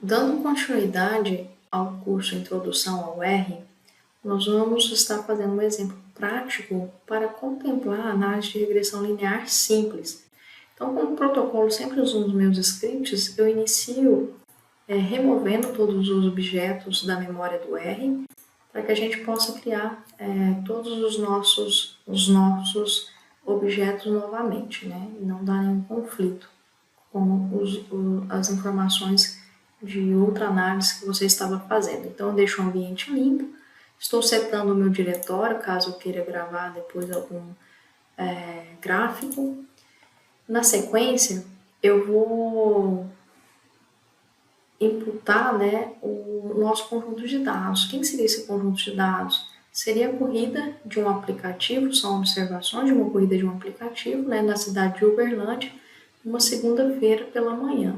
Dando continuidade ao curso Introdução ao R, nós vamos estar fazendo um exemplo prático para contemplar a análise de regressão linear simples. Então, como protocolo, sempre uso nos meus scripts, eu inicio removendo todos os objetos da memória do R, para que a gente possa criar todos os nossos objetos novamente, né? E não dar nenhum conflito com as informações de outra análise que você estava fazendo. Então, eu deixo o ambiente limpo, estou setando o meu diretório, caso eu queira gravar depois algum gráfico. Na sequência, eu vou imputar, o nosso conjunto de dados. Quem seria esse conjunto de dados? Seria a corrida de um aplicativo, são observações de uma corrida de um aplicativo, na cidade de Uberlândia, uma segunda-feira pela manhã.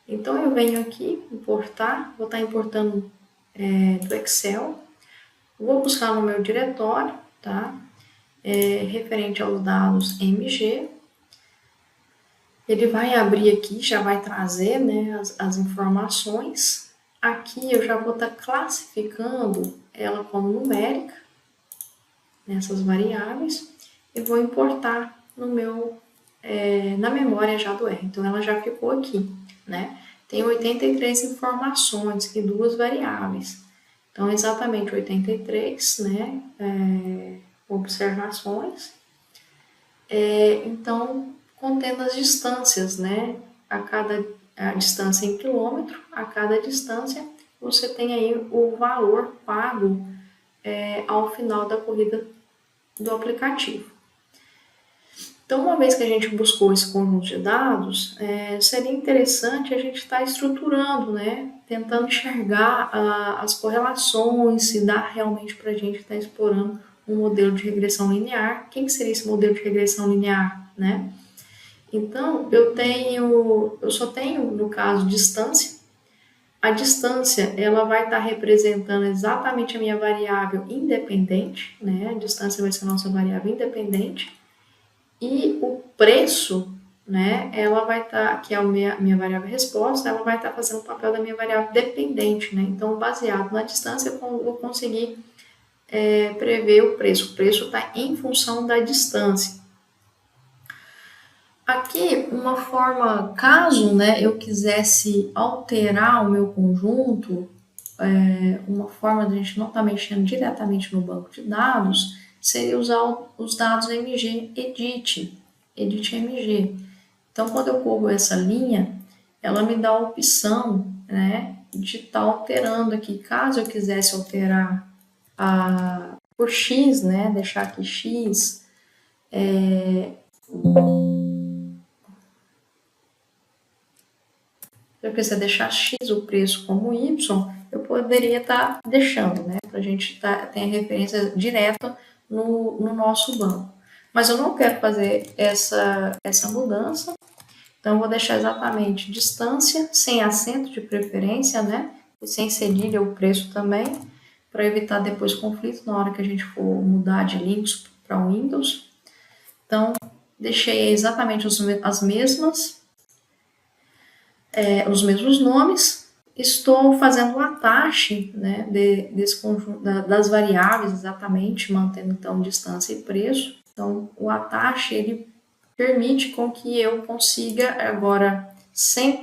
Então, eu venho aqui importar, vou estar importando do Excel, vou buscar no meu diretório, tá? Referente aos dados MG. Ele vai abrir aqui, já vai trazer as informações. Aqui eu já vou estar classificando ela como numérica, nessas variáveis, e vou importar no meu, na memória já do R. Então, ela já ficou aqui, né? Tem 83 informações e duas variáveis. Então, exatamente 83, observações. Então, contendo as distâncias, a distância em quilômetro, a cada distância, você tem aí o valor pago ao final da corrida do aplicativo. Então, uma vez que a gente buscou esse conjunto de dados, seria interessante a gente estar estruturando, tentando enxergar as correlações, se dá realmente para a gente estar explorando um modelo de regressão linear. O que seria esse modelo de regressão linear, Então, eu só tenho, no caso, distância. A distância, ela vai estar representando exatamente a minha variável independente, A distância vai ser a nossa variável independente. E o preço, ela vai estar, que é a minha variável resposta, ela vai estar fazendo o papel da minha variável dependente, Então, baseado na distância, eu vou conseguir prever o preço. O preço está em função da distância. Aqui, uma forma, caso eu quisesse alterar o meu conjunto, uma forma de a gente não estar mexendo diretamente no banco de dados, seria usar os dados MG Edit MG. Então, quando eu corro essa linha, ela me dá a opção, de estar alterando aqui. Caso eu quisesse alterar por X, deixar aqui X, se eu quiser deixar X o preço como Y, eu poderia estar deixando, para a gente ter a referência direta no nosso banco. Mas eu não quero fazer essa mudança, então eu vou deixar exatamente distância, sem acento de preferência, e sem cedilha o preço também, para evitar depois conflito na hora que a gente for mudar de Linux para Windows. Então, deixei exatamente as mesmas, os mesmos nomes. Estou fazendo o atache desse conjunto das variáveis, exatamente, mantendo então distância e preço. Então, o atache, ele permite com que eu consiga agora, sem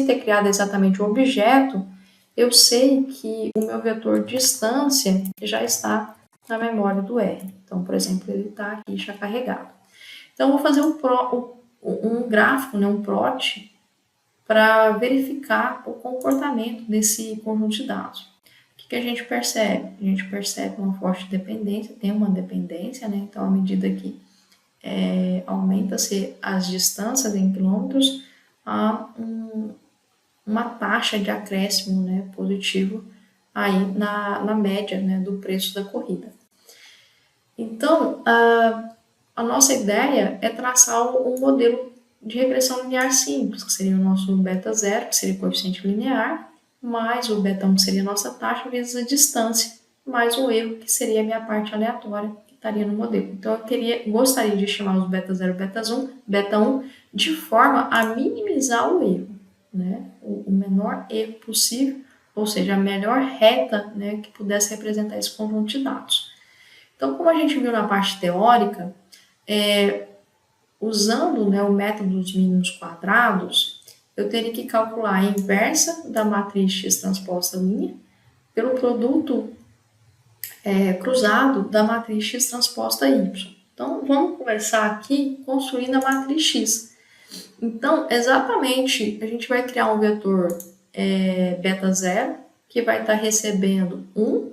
ter criado exatamente o objeto, eu sei que o meu vetor distância já está na memória do R. Então, por exemplo, ele está aqui já carregado. Então, eu vou fazer um gráfico, um plot, para verificar o comportamento desse conjunto de dados. O que a gente percebe? A gente percebe uma forte dependência, tem uma dependência, então, à medida que aumenta-se as distâncias em quilômetros, há uma taxa de acréscimo positivo aí na média do preço da corrida. Então, a nossa ideia é traçar um modelo de regressão linear simples, que seria o nosso beta 0, que seria o coeficiente linear, mais o beta 1, que seria a nossa taxa, vezes a distância, mais o erro, que seria a minha parte aleatória, que estaria no modelo. Então, eu gostaria de chamar os beta 0 e beta 1 de forma a minimizar o erro. né, o menor erro possível, ou seja, a melhor reta, né, que pudesse representar esse conjunto de dados. Então, como a gente viu na parte teórica, usando, né, o método dos mínimos quadrados, eu teria que calcular a inversa da matriz x transposta linha pelo produto cruzado da matriz x transposta y. Então, vamos começar aqui construindo a matriz x. Então, exatamente, a gente vai criar um vetor beta 0, que vai estar recebendo 1.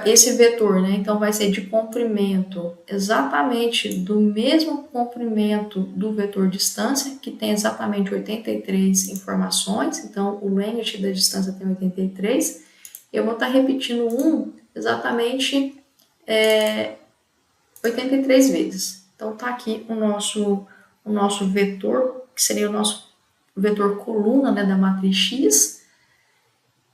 Esse vetor, né, então, vai ser de comprimento exatamente do mesmo comprimento do vetor distância, que tem exatamente 83 informações. Então, o range da distância tem 83. Eu vou estar repetindo 1 exatamente 83 vezes. Então, tá aqui o nosso vetor, que seria o nosso vetor coluna, né, da matriz X.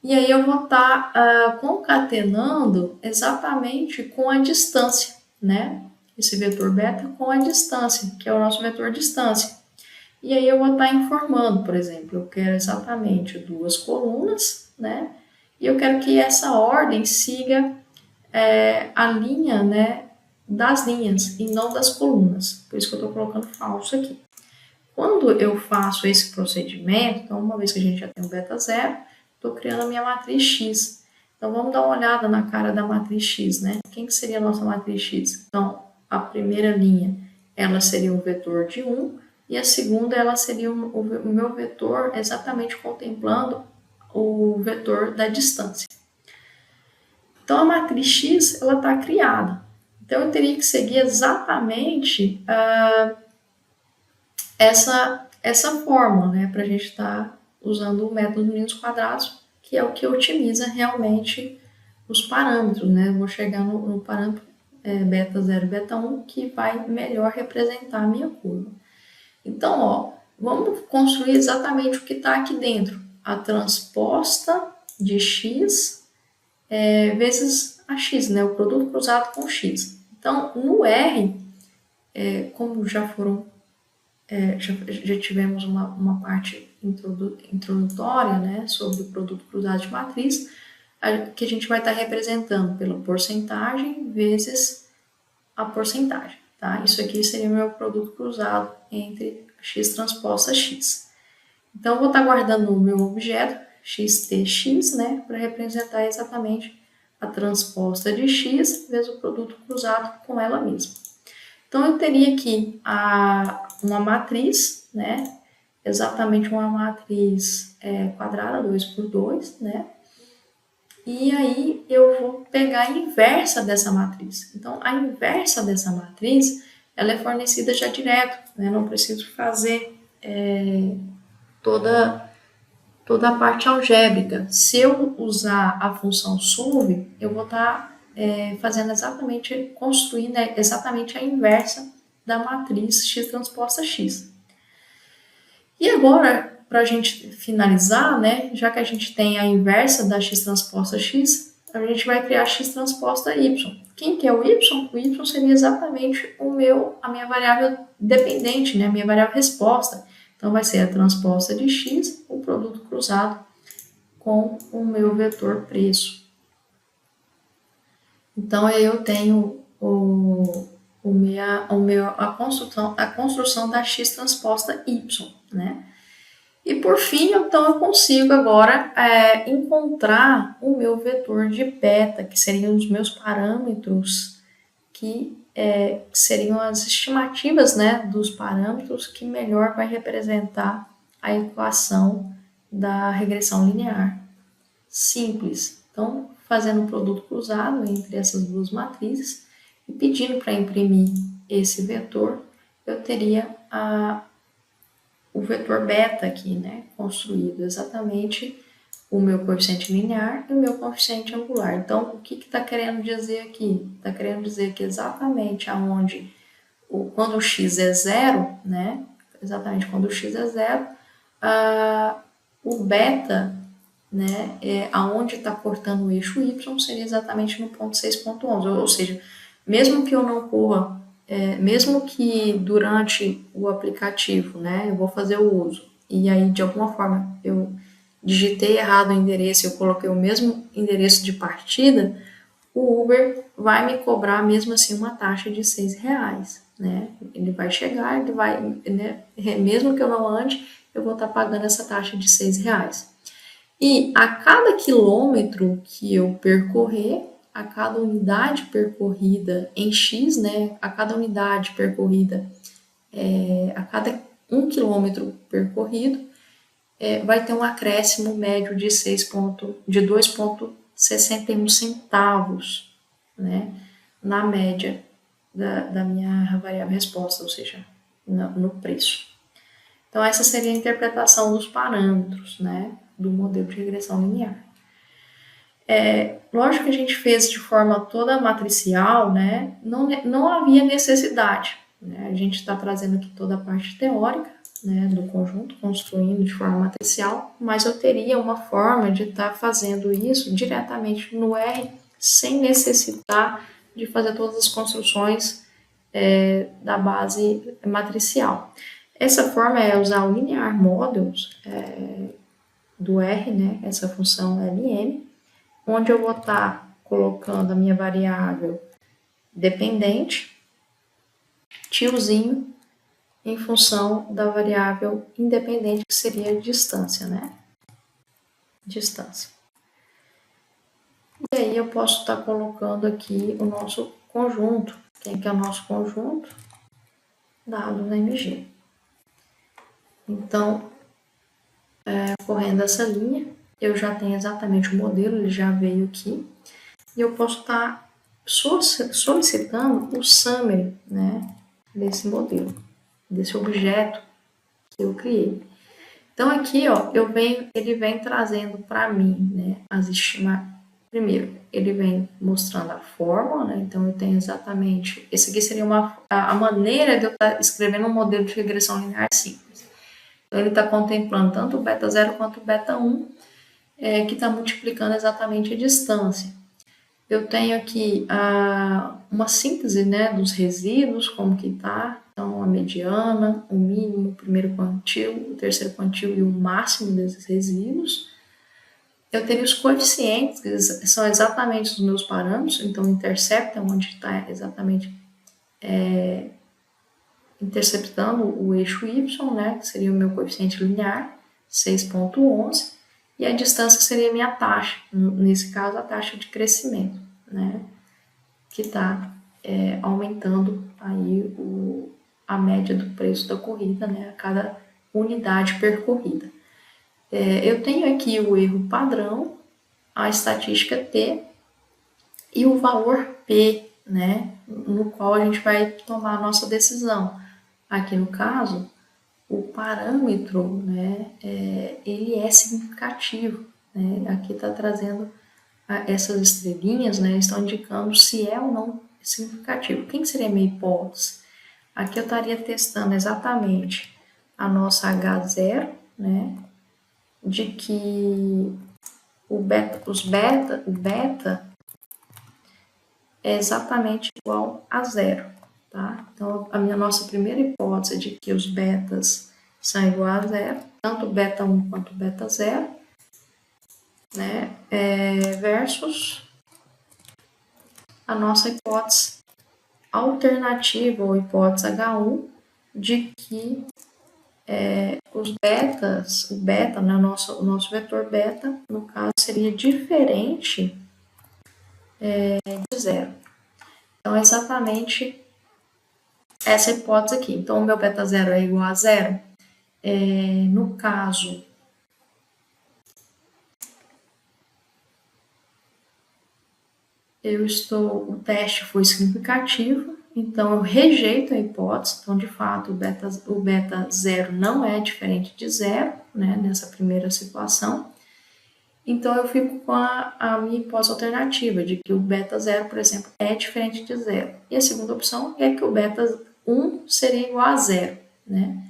E aí eu vou estar concatenando exatamente com a distância, né? Esse vetor beta com a distância, que é o nosso vetor distância. E aí eu vou estar informando, por exemplo, eu quero exatamente 2 colunas, né? E eu quero que essa ordem siga a linha, né, das linhas e não das colunas. Por isso que eu estou colocando falso aqui. Quando eu faço esse procedimento, então uma vez que a gente já tem o beta 0, estou criando a minha matriz X. Então vamos dar uma olhada na cara da matriz X, né? Quem que seria a nossa matriz X? Então a primeira linha, ela seria o vetor de 1, e a segunda, ela seria o meu vetor exatamente contemplando o vetor da distância. Então, a matriz X, ela está criada. Então, eu teria que seguir exatamente essa fórmula, né, para a gente estar usando o método dos mínimos quadrados, que é o que otimiza realmente os parâmetros, né? Eu vou chegar no parâmetro beta 0 e beta 1, que vai melhor representar a minha curva. Então, ó, vamos construir exatamente o que está aqui dentro. A transposta de x vezes a x, né? O produto cruzado com x. Então, no R, como já tivemos uma parte introdutória, né, sobre o produto cruzado de matriz, que a gente vai estar representando pela porcentagem vezes a porcentagem. Tá? Isso aqui seria o meu produto cruzado entre x transposta x. Então, eu vou estar guardando o meu objeto, xtx, né, para representar exatamente a transposta de x vezes o produto cruzado com ela mesma. Então, eu teria aqui uma matriz, né, exatamente uma matriz quadrada, 2 por 2, né, e aí eu vou pegar a inversa dessa matriz. Então, a inversa dessa matriz, ela é fornecida já direto, né? Não preciso fazer toda a parte algébrica. Se eu usar a função solve, eu vou estar fazendo exatamente, construindo exatamente a inversa da matriz x transposta x. E agora, para a gente finalizar, né, já que a gente tem a inversa da x transposta x, a gente vai criar x transposta y. Quem que é o y? O y seria exatamente a minha variável dependente, né, a minha variável resposta. Então, vai ser a transposta de x, o produto cruzado com o meu vetor preço. Então, aí eu tenho a construção da x transposta y, né? E por fim, então, eu consigo agora encontrar o meu vetor de beta, que seriam os meus parâmetros, que seriam as estimativas, né, dos parâmetros que melhor vai representar a equação da regressão linear. Simples. Então, fazendo um produto cruzado entre essas duas matrizes e pedindo para imprimir esse vetor, eu teria o vetor beta aqui, né, construído exatamente o meu coeficiente linear e o meu coeficiente angular. Então, o que está querendo dizer aqui? Está querendo dizer que exatamente aonde, quando o x é zero, né, exatamente quando o x é zero, o beta, né, aonde está cortando o eixo y seria exatamente no ponto 6.11, ou seja, mesmo que eu não corra, mesmo que durante o aplicativo, né, eu vou fazer o uso e aí de alguma forma eu digitei errado o endereço, eu coloquei o mesmo endereço de partida, o Uber vai me cobrar mesmo assim uma taxa de R$ 6, né? Ele vai chegar, ele vai, né? Mesmo que eu não ande, eu vou estar pagando essa taxa de R$ 6. E a cada quilômetro que eu percorrer, a cada unidade percorrida em X, né? A cada unidade percorrida, a cada 1 quilômetro percorrido, vai ter um acréscimo médio de 2,61 centavos, né, na média da minha variável resposta, ou seja, no preço. Então, essa seria a interpretação dos parâmetros, né, do modelo de regressão linear. Lógico que a gente fez de forma toda matricial, né, não havia necessidade, né, a gente está trazendo aqui toda a parte teórica, né, do conjunto, construindo de forma matricial, mas eu teria uma forma de estar fazendo isso diretamente no R, sem necessitar de fazer todas as construções da base matricial. Essa forma é usar o linear models do R, né, essa função LM, onde eu vou estar colocando a minha variável dependente, tiozinho, em função da variável independente, que seria a distância, né? Distância. E aí eu posso estar colocando aqui o nosso conjunto. Quem que é o nosso conjunto? Dado na MG. Então, correndo essa linha, eu já tenho exatamente o modelo, ele já veio aqui. E eu posso estar solicitando o summary, né, desse modelo, desse objeto que eu criei. Então aqui, ó, ele vem trazendo para mim, né, as estimativas. Primeiro, ele vem mostrando a fórmula, né? Então eu tenho exatamente, esse aqui seria a maneira de eu estar escrevendo um modelo de regressão linear simples. Então ele está contemplando tanto o beta 0 quanto o beta 1, que está multiplicando exatamente a distância. Eu tenho aqui uma síntese, né, dos resíduos, como que está. Então, a mediana, o mínimo, o primeiro quantil, o terceiro quantil e o máximo desses resíduos. Eu teria os coeficientes, que são exatamente os meus parâmetros. Então, o intercepto é onde está exatamente interceptando o eixo Y, né, que seria o meu coeficiente linear, 6,11. E a distância seria a minha taxa, nesse caso, a taxa de crescimento, né, que está aumentando aí a média do preço da corrida, né, a cada unidade percorrida. Eu tenho aqui o erro padrão, a estatística T e o valor P, né, no qual a gente vai tomar a nossa decisão. Aqui no caso, o parâmetro, né, ele é significativo, né? Aqui está trazendo essas estrelinhas, né, estão indicando se é ou não significativo. Quem seria a minha hipótese? Aqui eu estaria testando exatamente a nossa H0, né, de que o beta é exatamente igual a 0, tá? Então, nossa primeira hipótese é de que os betas são iguais a 0, tanto beta 1 quanto beta 0, né? Versus a nossa hipótese alternativa, ou hipótese H1, de que os betas, o beta, né, o nosso vetor beta, no caso, seria diferente de 0. Então, é exatamente essa hipótese aqui. Então, o meu beta 0 é igual a 0. No caso, o teste foi significativo, então eu rejeito a hipótese. Então, de fato, o beta 0 não é diferente de 0, né, nessa primeira situação. Então, eu fico com a minha hipótese alternativa, de que o beta 0, por exemplo, é diferente de 0. E a segunda opção é que o beta 1 seria igual a 0, né?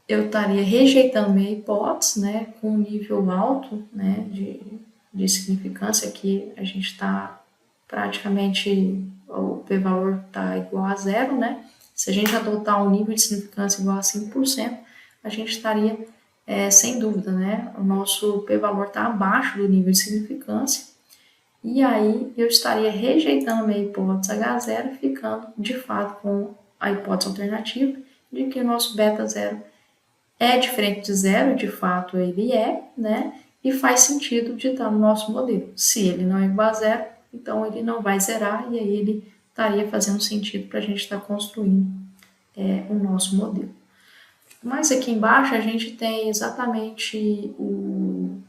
Eu estaria rejeitando minha hipótese, né, com um nível alto, né, de significância, que a gente está praticamente, o p-valor está igual a 0, né? Se a gente adotar um nível de significância igual a 5%, a gente estaria, sem dúvida, né? O nosso p-valor está abaixo do nível de significância, e aí eu estaria rejeitando a minha hipótese H0, ficando de fato com a hipótese alternativa de que o nosso beta zero é diferente de zero, de fato ele é, né? E faz sentido de estar no nosso modelo. Se ele não é igual a zero, então ele não vai zerar, e aí ele estaria fazendo sentido para a gente estar construindo o nosso modelo. Mas aqui embaixo a gente tem exatamente o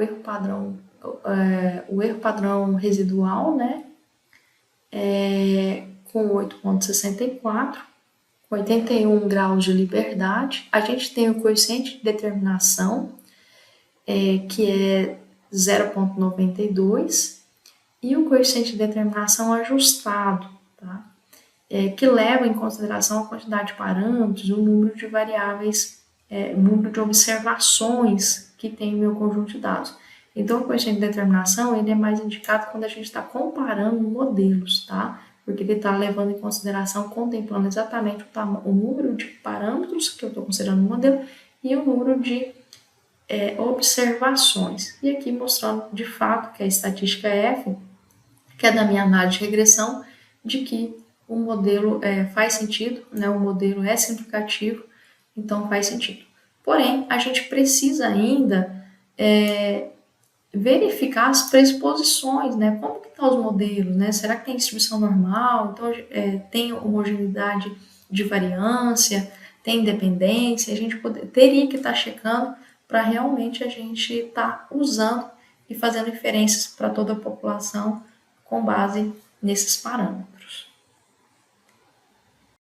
erro padrão residual, né? Com 8,64, com 81 graus de liberdade. A gente tem o coeficiente de determinação, que é 0,92, e o coeficiente de determinação ajustado, tá? Que leva em consideração a quantidade de parâmetros, o número de variáveis, o número de observações que tem no meu conjunto de dados. Então, o coeficiente de determinação ele é mais indicado quando a gente está comparando modelos, tá? Porque ele está levando em consideração, contemplando exatamente o número de parâmetros que eu estou considerando no modelo e o número de observações. E aqui mostrando de fato que a estatística F, que é da minha análise de regressão, de que o modelo faz sentido, né? O modelo é significativo, então faz sentido. Porém, a gente precisa ainda verificar as pressuposições, né? Como que estão os modelos, né? Será que tem distribuição normal? Então, tem homogeneidade de variância, tem independência? A gente teria que estar checando para realmente a gente estar usando e fazendo inferências para toda a população com base nesses parâmetros.